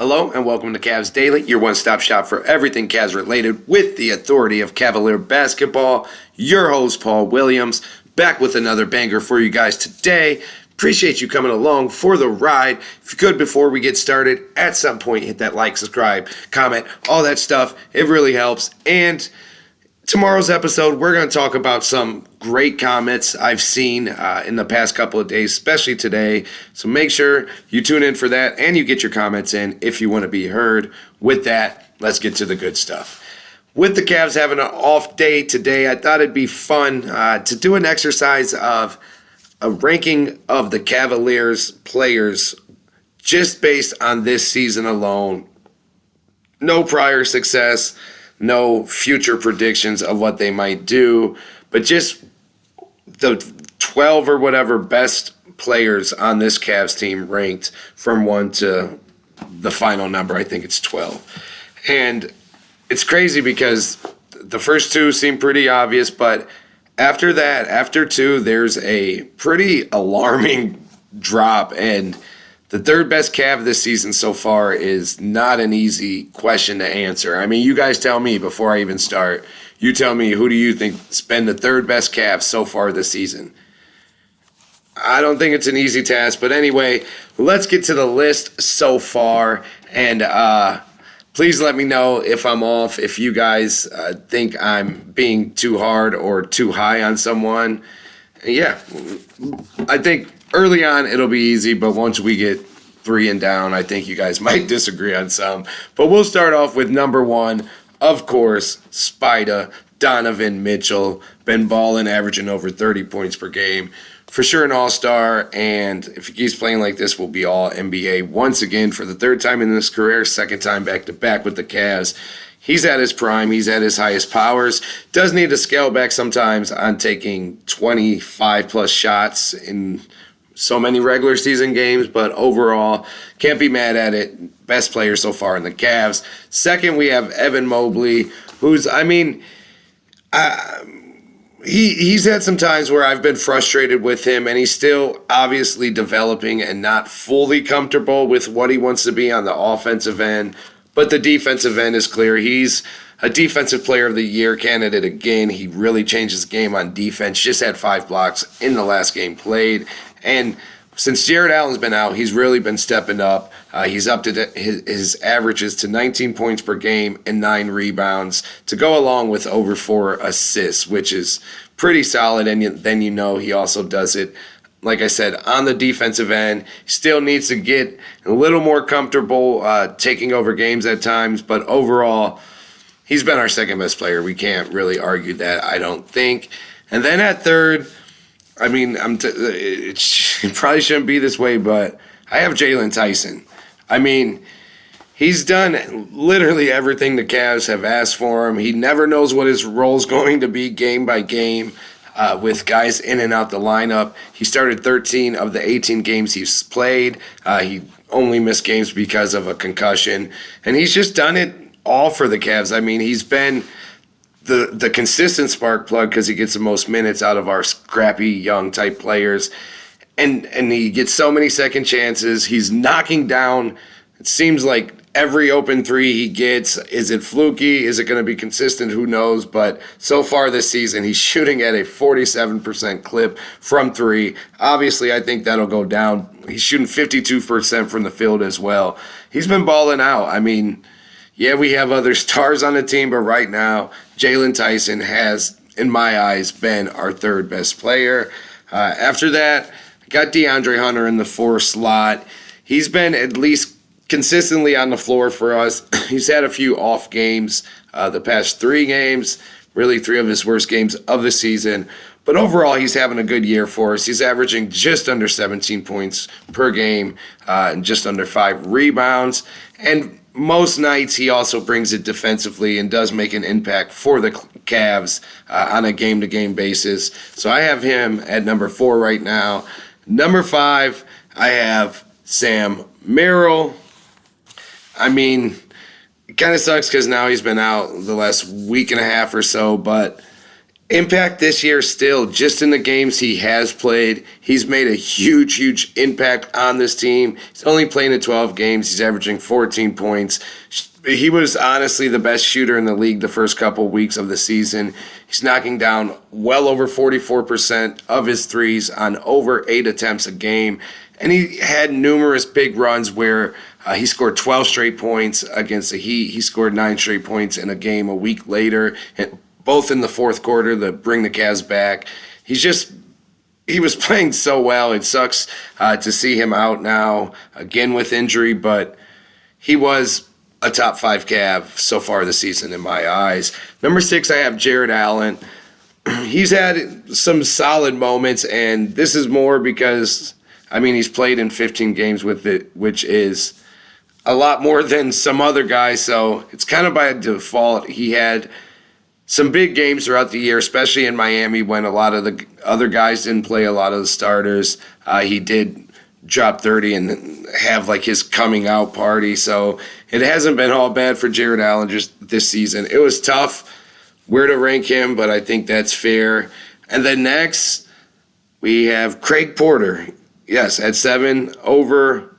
Hello and welcome to Cavs Daily, your one-stop shop for everything Cavs related with the authority of Cavalier basketball. Your host, Paul Williams, back with another banger for you guys today. Appreciate you coming along for the ride. If you could, before we get started, at some point hit that like, subscribe, comment, all that stuff. It really helps. And tomorrow's episode, we're going to talk about some great comments I've seen in the past couple of days, especially today. So make sure you tune in for that and you get your comments in if you want to be heard. With that, let's get to the good stuff. With the Cavs having an off day today, I thought it'd be fun to do an exercise of a ranking of the Cavaliers players just based on this season alone. No prior success, no future predictions of what they might do, but just the 12 or whatever best players on this Cavs team ranked from 1 to the final number. I think it's 12. And it's crazy because the first two seem pretty obvious, but after that, after 2, there's a pretty alarming drop, and the third best Cav this season so far is not an easy question to answer. I mean, you guys tell me before I even start. You tell me, who do you think's been the third best Cav so far this season? I don't think it's an easy task, but anyway, let's get to the list so far, and please let me know if I'm off, if you guys think I'm being too hard or too high on someone. Yeah, I think early on it'll be easy, but once we get 3 and down, I think you guys might disagree on some. But we'll start off with number 1, of course, Spida, Donovan Mitchell. Been balling, averaging over 30 points per game. For sure an all-star, and if he keeps playing like this, will be all NBA once again for the third time in his career, second time back-to-back with the Cavs. He's at his prime. He's at his highest powers. Does need to scale back sometimes on taking 25-plus shots in so many regular season games, but overall, can't be mad at it. Best player so far in the Cavs. Second, we have Evan Mobley, who's, he's had some times where I've been frustrated with him, and he's still obviously developing and not fully comfortable with what he wants to be on the offensive end. But the defensive end is clear. He's a defensive player of the year candidate again. He really changed his game on defense. Just had 5 blocks in the last game played. And since Jared Allen's been out, he's really been stepping up. He's up to his averages to 19 points per game and 9 rebounds to go along with over 4 assists, which is pretty solid. And then he also does it, like I said, on the defensive end. He still needs to get a little more comfortable taking over games at times, but overall, he's been our second best player. We can't really argue that, I don't think. And then at third, it probably shouldn't be this way, but I have Jalen Tyson. He's done literally everything the Cavs have asked for him. He never knows what his role's going to be game by game with guys in and out the lineup. He started 13 of the 18 games he's played. He only missed games because of a concussion, and he's just done it all for the Cavs. He's been the consistent spark plug because he gets the most minutes out of our scrappy young type players, and he gets so many second chances. He's knocking down, it seems like, every open 3 he gets. Is it fluky? Is it going to be consistent? Who knows? But so far this season, he's shooting at a 47% clip from 3. Obviously, I think that'll go down. He's shooting 52% from the field as well. He's been balling out. Yeah, we have other stars on the team, but right now, Jalen Tyson has, in my eyes, been our third best player. After that, I got DeAndre Hunter in the 4 slot. He's been at least consistently on the floor for us. He's had a few off games the past 3 games, really 3 of his worst games of the season. But overall, he's having a good year for us. He's averaging just under 17 points per game and just under 5 rebounds. And most nights he also brings it defensively and does make an impact for the Cavs on a game-to-game basis. So I have him at number 4 right now. Number 5, I have Sam Merrill. It kind of sucks because now he's been out the last week and a half or so, but Impact this year still, just in the games he has played, he's made a huge, huge impact on this team. He's only playing in 12 games. He's averaging 14 points. He was honestly the best shooter in the league the first couple weeks of the season. He's knocking down well over 44% of his threes on over 8 attempts a game. And he had numerous big runs where he scored 12 straight points against the Heat. He scored 9 straight points in a game a week later, both in the fourth quarter to bring the Cavs back. He was playing so well. It sucks to see him out now, again with injury, but he was a top 5 Cav so far this season in my eyes. Number 6, I have Jared Allen. He's had some solid moments, and this is more because, he's played in 15 games with it, which is a lot more than some other guys, so it's kind of by default. He had some big games throughout the year, especially in Miami when a lot of the other guys didn't play, a lot of the starters. He did drop 30 and have like his coming out party, so it hasn't been all bad for Jared Allen just this season. It was tough where to rank him, but I think that's fair. And then next, we have Craig Porter. Yes, at 7 over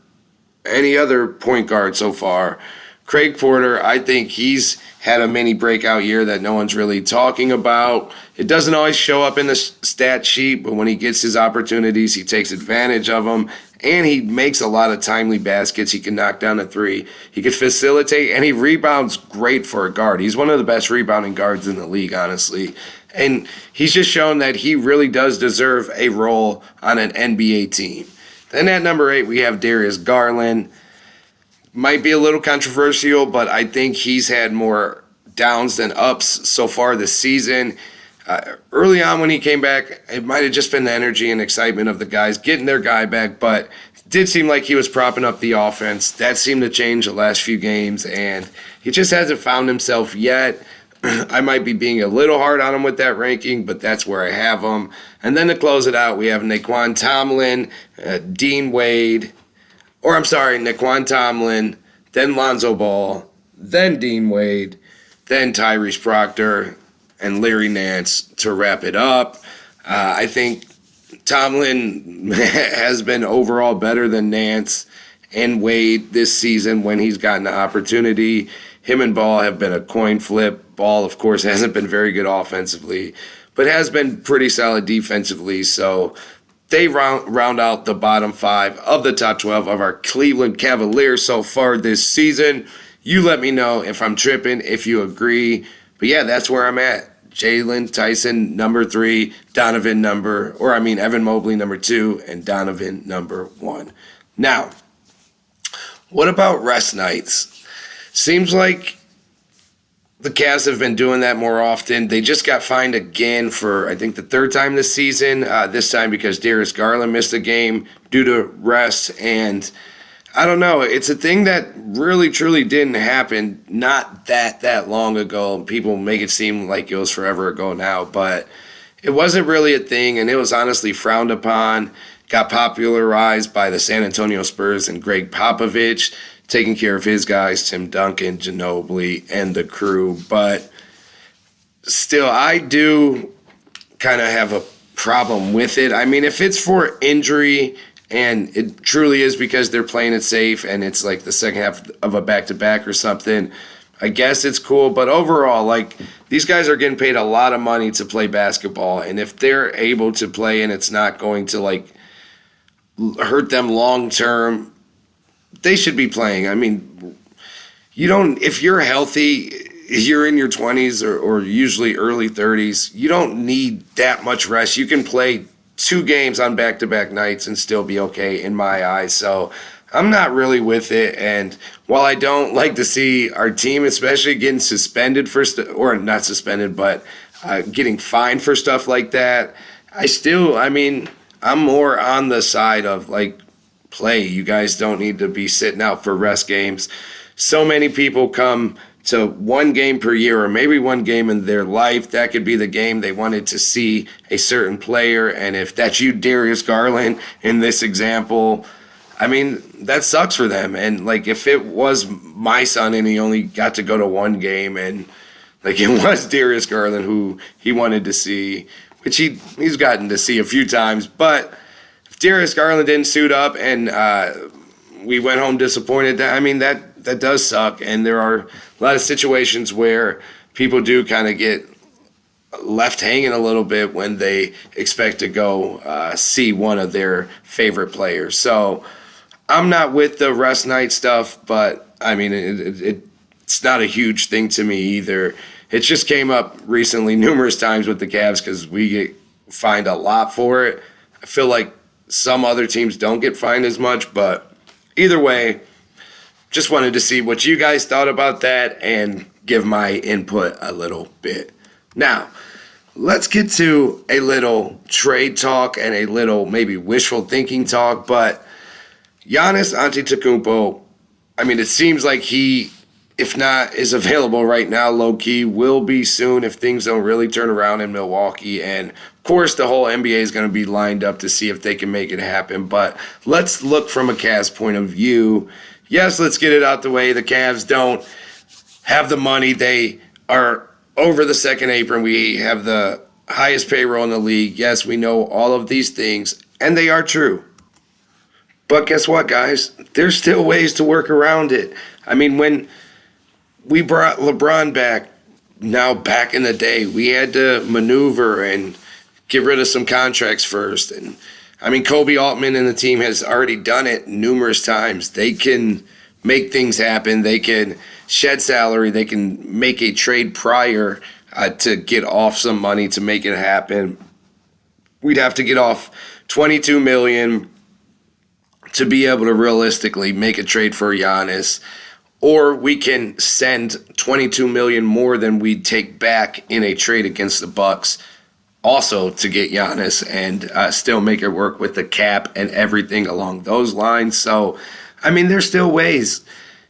any other point guard so far. Craig Porter, I think he's had a mini breakout year that no one's really talking about. It doesn't always show up in the stat sheet, but when he gets his opportunities, he takes advantage of them, and he makes a lot of timely baskets. He can knock down a 3. He can facilitate, and he rebounds great for a guard. He's one of the best rebounding guards in the league, honestly. And he's just shown that he really does deserve a role on an NBA team. Then at number 8, we have Darius Garland. Might be a little controversial, but I think he's had more downs than ups so far this season. Early on when he came back, it might have just been the energy and excitement of the guys getting their guy back, but it did seem like he was propping up the offense. That seemed to change the last few games, and he just hasn't found himself yet. I might be being a little hard on him with that ranking, but that's where I have him. And then to close it out, we have Naquan Tomlin, Naquan Tomlin, then Lonzo Ball, then Dean Wade, then Tyrese Proctor, and Larry Nance to wrap it up. I think Tomlin has been overall better than Nance and Wade this season when he's gotten the opportunity. Him and Ball have been a coin flip. Ball, of course, hasn't been very good offensively, but has been pretty solid defensively. So they round out the bottom 5 of the top 12 of our Cleveland Cavaliers so far this season. You let me know if I'm tripping, if you agree. But yeah, that's where I'm at. Jalen Tyson, number 3, Evan Mobley, number 2, and Donovan, number 1. Now, what about rest nights? Seems like the Cavs have been doing that more often. They just got fined again for, I think, the 3rd time this season, this time because Darius Garland missed a game due to rest. And I don't know. It's a thing that really, truly didn't happen not that long ago. People make it seem like it was forever ago now, but it wasn't really a thing, and it was honestly frowned upon. Got popularized by the San Antonio Spurs and Greg Popovich, taking care of his guys, Tim Duncan, Ginobili, and the crew. But still, I do kind of have a problem with it. If it's for injury and it truly is because they're playing it safe and it's like the second half of a back-to-back or something, I guess it's cool. But overall, these guys are getting paid a lot of money to play basketball. And if they're able to play and it's not going to, hurt them long-term, they should be playing. If you're healthy, you're in your 20s or usually early 30s, you don't need that much rest. You can play 2 games on back-to-back nights and still be okay in my eyes. So I'm not really with it. And while I don't like to see our team, especially getting suspended for or not suspended, but getting fined for stuff like that, I'm more on the side of play. You guys don't need to be sitting out for rest games. So many people come to 1 game per year or maybe 1 game in their life. That could be the game they wanted to see a certain player. And if that's you, Darius Garland, in this example, that sucks for them. And if it was my son and he only got to go to 1 game and Like it was Darius Garland who he wanted to see, which he's gotten to see a few times. But if Darius Garland didn't suit up and we went home disappointed, that does suck. And there are a lot of situations where people do kind of get left hanging a little bit when they expect to go see one of their favorite players. So I'm not with the rest night stuff, but I mean, it's not a huge thing to me either. It just came up recently numerous times with the Cavs because we get fined a lot for it. I feel like some other teams don't get fined as much, but either way, just wanted to see what you guys thought about that and give my input a little bit. Now, let's get to a little trade talk and a little maybe wishful thinking talk, but Giannis Antetokounmpo, I mean, it seems like he, if not is available right now, low-key, will be soon if things don't really turn around in Milwaukee. And, of course, the whole NBA is going to be lined up to see if they can make it happen. But let's look from a Cavs point of view. Yes, let's get it out the way. The Cavs don't have the money. They are over the second apron. We have the highest payroll in the league. Yes, we know all of these things, and they are true. But guess what, guys? There's still ways to work around it. I mean, when we brought LeBron back, now back in the day, we had to maneuver and get rid of some contracts first. And I mean, Kobe Altman and the team has already done it numerous times. They can make things happen. They can shed salary. They can make a trade prior to get off some money to make it happen. We'd have to get off $22 million to be able to realistically make a trade for Giannis. Or we can send $22 million more than we'd take back in a trade against the Bucks, also to get Giannis and still make it work with the cap and everything along those lines. So, I mean, there's still ways.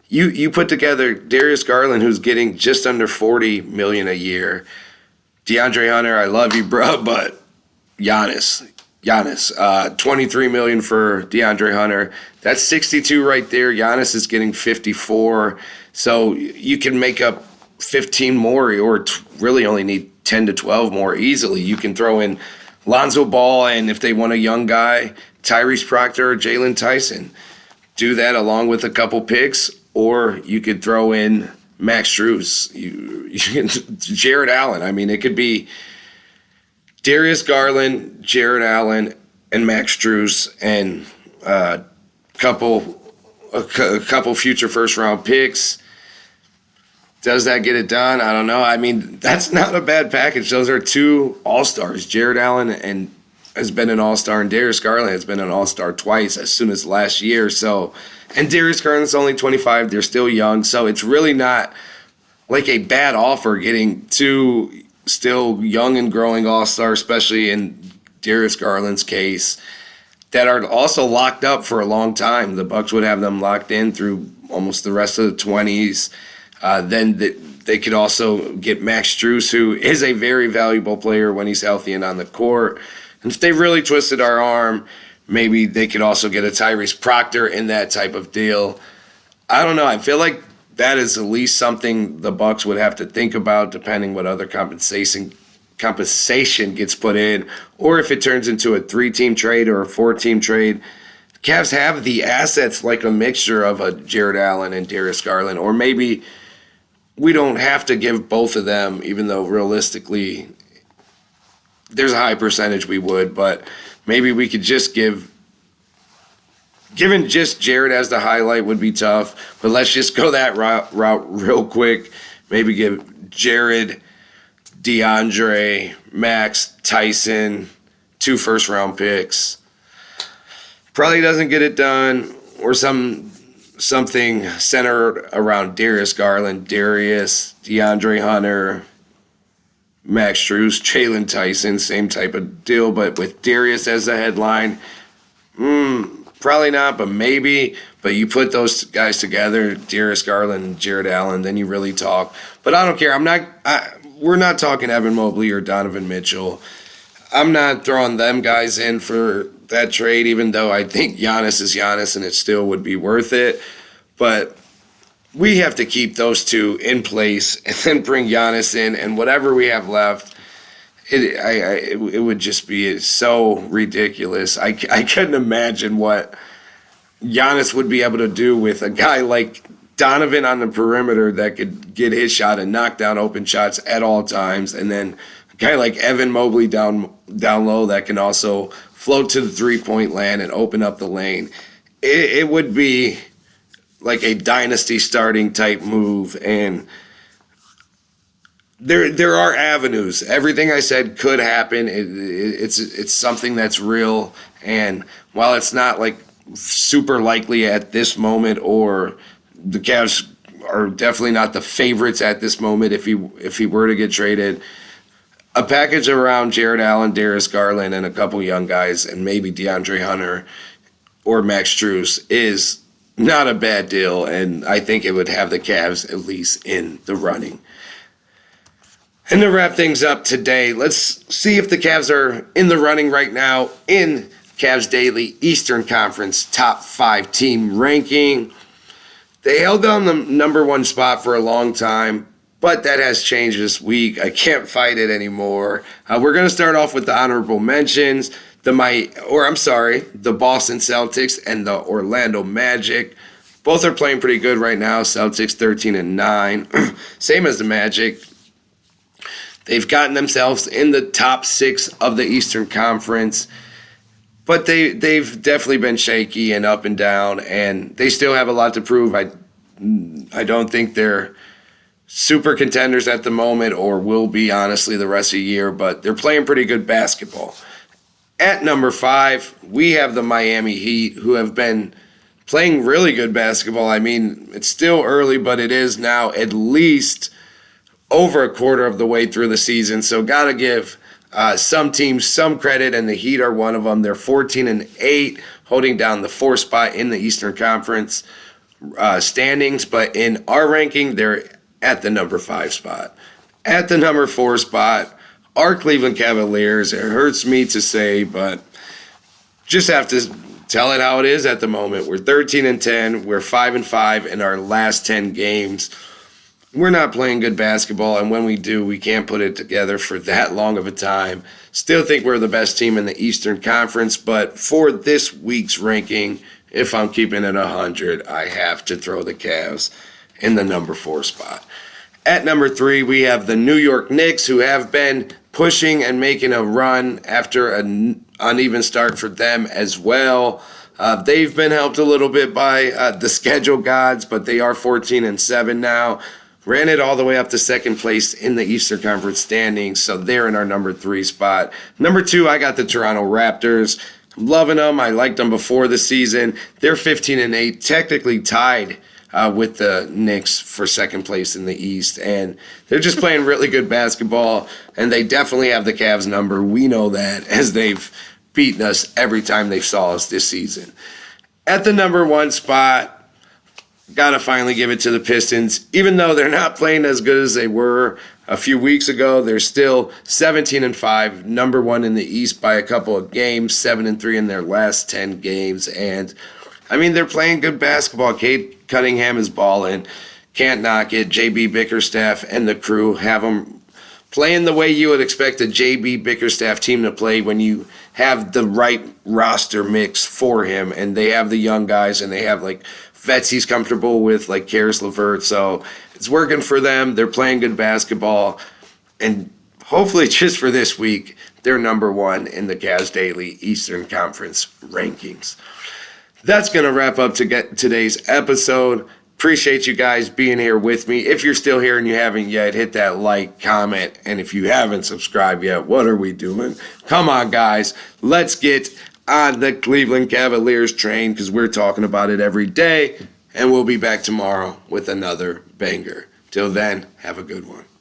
You put together Darius Garland, who's getting just under $40 million a year. DeAndre Hunter, I love you, bro, but Giannis, $23 million for DeAndre Hunter. That's 62 right there. Giannis is getting 54. So you can make up 15 more or really only need 10 to 12 more easily. You can throw in Lonzo Ball, and if they want a young guy, Tyrese Proctor or Jalen Tyson. Do that along with a couple picks, or you could throw in Max Strus, Jared Allen. I mean, it could be Darius Garland, Jared Allen, and Max Strus, and a couple future first-round picks. Does that get it done? I don't know. I mean, that's not a bad package. Those are two all-stars. Jared Allen has been an all-star, and Darius Garland has been an all-star twice as soon as last year. So, and Darius Garland's only 25. They're still young. So it's really not like a bad offer getting two still young and growing all-stars, especially in Darius Garland's case, that are also locked up for a long time. The Bucks would have them locked in through almost the rest of the 20s. Then they could also get Max Strus, who is a very valuable player when he's healthy and on the court. And if they really twisted our arm, maybe they could also get a Tyrese Proctor in that type of deal. I don't know. I feel like that is at least something the Bucks would have to think about, depending what other compensation gets put in, or if it turns into a 3-team trade or a 4-team trade. The Cavs have the assets like a mixture of a Jared Allen and Darius Garland, or maybe we don't have to give both of them, even though realistically there's a high percentage we would, but maybe we could just giving just Jared as the highlight would be tough, but let's just go that route real quick. Maybe give Jared, DeAndre, Max, Tyson, 2 first-round picks. Probably doesn't get it done, or something centered around Darius Garland, Darius, DeAndre Hunter, Max Strus, Jalen Tyson, same type of deal, but with Darius as the headline. Probably not, but maybe. But you put those guys together, Darius Garland and Jared Allen, then you really talk. But I don't care. We're not talking Evan Mobley or Donovan Mitchell. I'm not throwing them guys in for that trade, even though I think Giannis is Giannis and it still would be worth it. But we have to keep those two in place and then bring Giannis in, and whatever we have left, it would just be so ridiculous. I couldn't imagine what Giannis would be able to do with a guy like Donovan on the perimeter that could get his shot and knock down open shots at all times, and then a guy like Evan Mobley down low that can also float to the three-point land and open up the lane. It would be like a dynasty starting type move, and there are avenues. Everything I said could happen. It's something that's real, and while it's not like super likely at this moment, or the Cavs are definitely not the favorites at this moment if he were to get traded, a package around Jared Allen, Darius Garland, and a couple young guys, and maybe DeAndre Hunter or Max Strus is not a bad deal, and I think it would have the Cavs at least in the running. And to wrap things up today, let's see if the Cavs are in the running right now in Cavs Daily Eastern Conference Top 5 Team Ranking. They held down the number one spot for a long time, but that has changed this week. I can't fight it anymore. We're going to start off with the honorable mentions. The Boston Celtics and the Orlando Magic. Both are playing pretty good right now. Celtics 13-9. Same as the Magic. They've gotten themselves in the top 6 of the Eastern Conference, but they've definitely been shaky and up and down, and they still have a lot to prove. I don't think they're super contenders at the moment, or will be, honestly, the rest of the year, but they're playing pretty good basketball. At number 5, we have the Miami Heat, who have been playing really good basketball. I mean, it's still early, but it is now at least over a quarter of the way through the season, so got to give some teams some credit, and the Heat are one of them. They're 14-8, holding down the 4th spot in the Eastern Conference standings, but in our ranking, they're at the number 5 spot. At the number 4 spot, our Cleveland Cavaliers. It hurts me to say, but just have to tell it how it is at the moment. We're 13-10. We're 5-5 in our last 10 games. We're not playing good basketball, and when we do, we can't put it together for that long of a time. Still think we're the best team in the Eastern Conference, but for this week's ranking, if I'm keeping it 100, I have to throw the Cavs in the number 4 spot. At number 3, we have the New York Knicks, who have been pushing and making a run after an uneven start for them as well. They've been helped a little bit by the schedule gods, but they are 14-7 now. Ran it all the way up to second place in the Eastern Conference standings, so they're in our number 3 spot. Number 2, I got the Toronto Raptors. I'm loving them. I liked them before the season. They're 15-8, technically tied with the Knicks for second place in the East, and they're just playing really good basketball, and they definitely have the Cavs number. We know that, as they've beaten us every time they saw us this season. At the number 1 spot, got to finally give it to the Pistons. Even though they're not playing as good as they were a few weeks ago, they're still 17-5, number 1 in the East by a couple of games, 7-3 in their last 10 games. And, I mean, they're playing good basketball. Cade Cunningham is balling. Can't knock it. J.B. Bickerstaff and the crew have them playing the way you would expect a J.B. Bickerstaff team to play when you have the right roster mix for him. And they have the young guys, and they have, like, vets he's comfortable with, like Karis LeVert. So it's working for them. They're playing good basketball. And hopefully just for this week, they're number 1 in the Cavs Daily Eastern Conference rankings. That's going to wrap up today's episode. Appreciate you guys being here with me. If you're still here and you haven't yet, hit that like, comment. And if you haven't subscribed yet, what are we doing? Come on, guys. Let's get on the Cleveland Cavaliers train, because we're talking about it every day, and we'll be back tomorrow with another banger. Till then, have a good one.